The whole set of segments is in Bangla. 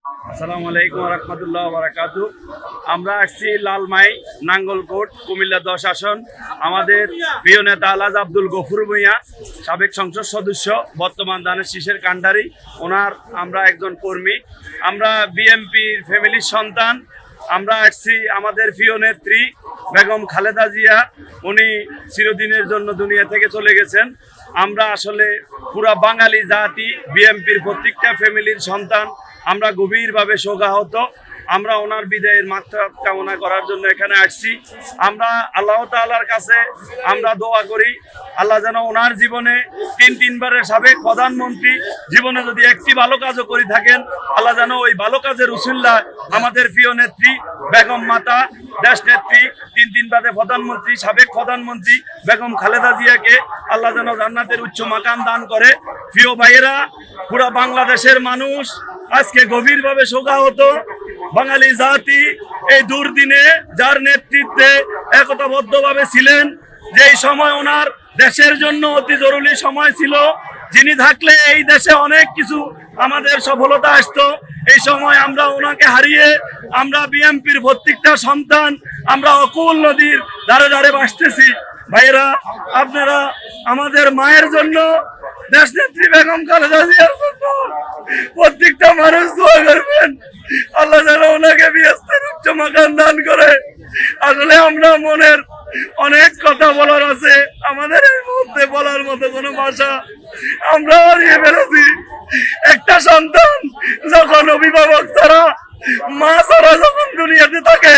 আসসালামু আলাইকুম রহমতুল্লাহ বারাকাতু। আমরা আসছি লালমাই নাঙ্গলকোট কুমিল্লা 10 আসন। আমাদের প্রিয় নেতা আলহাজ আব্দুল গফুর ভূঁইয়া, সাবেক সংসদ সদস্য, বর্তমান দানের শীষের কান্ডারি, ওনার আমরা একজন কর্মী। আমরা বিএমপির ফ্যামিলির সন্তান। আমরা আসছি আমাদের প্রিয় নেত্রী বেগম খালেদা জিয়া, উনি চিরদিনের জন্য দুনিয়া থেকে চলে গেছেন। আমরা আসলে পুরা বাঙালি জাতি বিএমপির প্রত্যেকটা ফ্যামিলির সন্তান। আমরা গভীরভাবে শোকাহত। আমরা ওনার বিদায়ের মাত্রা কামনা করার জন্য এখানে আসছি। আমরা আল্লাহ তাআলার কাছে আমরা দোয়া করি, আল্লাহ যেন ওনার জীবনে তিনবারের সাবেক প্রধানমন্ত্রী জীবনে যদি একটি ভালো কাজও করে থাকেন, আল্লাহ যেন ওই ভালো কাজের উসিলায় আমাদের প্রিয় নেত্রী বেগম মাতা, দেশ নেত্রী, তিনবারে প্রধানমন্ত্রী, সাবেক প্রধানমন্ত্রী বেগম খালেদা জিয়াকে আল্লাহ যেন জান্নাতের উচ্চ মাকান দান করে। প্রিয় ভাইয়েরা, পুরা বাংলাদেশের মানুষ আজকে গভীরভাবে শোকাহত। বাঙালি জাতি এই দুর্দিনে যার নেতৃত্বে একতাবদ্ধভাবে ছিলেন, যেই সময় ওনার দেশের জন্য অতি জরুরি সময় ছিল, যিনি থাকলে এই দেশে অনেক কিছু আমাদের সফলতা আসতো, এই সময় আমরা ওনাকে হারিয়ে আমরা বিএমপির প্রত্যেকটা সন্তান আমরা অকুল নদীর ধারে ধারে বাসতেছি। ভাইয়েরা, আপনারা আমাদের মায়ের জন্য, দেশ নেত্রী বেগম খালেদা জিয়ার জন্য প্রত্যেকটা মানুষ দোয়া করবেন, আল্লাহ যেন ওনাকে বিয়েস্তের উচ্চ মাকান দান করে। আসলে আমরা মনের অনেক কথা বলার আছে, আমাদের এই মুহূর্তে বলার মতো কোনো ভাষা আমরা হারিয়ে ফেলেছি। একটা সন্তান যখন অভিভাবক ছাড়া, মা ছাড়া যখন দুনিয়াতে থাকে,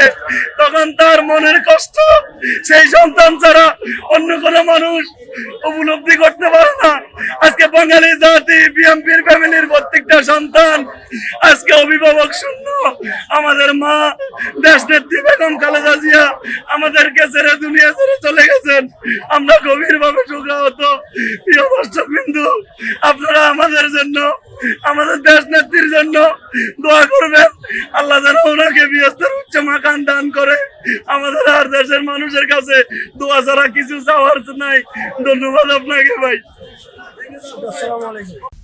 তখন তার মনের কষ্ট সেই সন্তান ছাড়া অন্য কোনো মানুষ উপলব্ধি করতে পারে না। আজকে বাঙালি জাতি বিএমপির ফ্যামিলির প্রত্যেকটা সন্তান আজকে অভিভাবক শূন্য। আমাদের মা দেশ নেত্রী বেগম খালেদা জিয়া আমাদেরকে ছেড়ে দুনিয়া ছেড়ে চলে গেছেন। আমরা গভীরভাবে শোকাহত। প্রিয় দর্শকবৃন্দ, আপনারা আমাদের জন্য, আমাদের দেশ নেত্রীর জন্য দোয়া করবেন, আল্লাহ যেন ওনাকে বিয়েস্তের উচ্চ মাকান দান করে। আমাদের আর দেশের মানুষের কাছে দোয়া ছাড়া কিছু চাওয়ার নাই। ধন্যবাদ আপনাকে ভাই। আসসালামু আলাইকুম।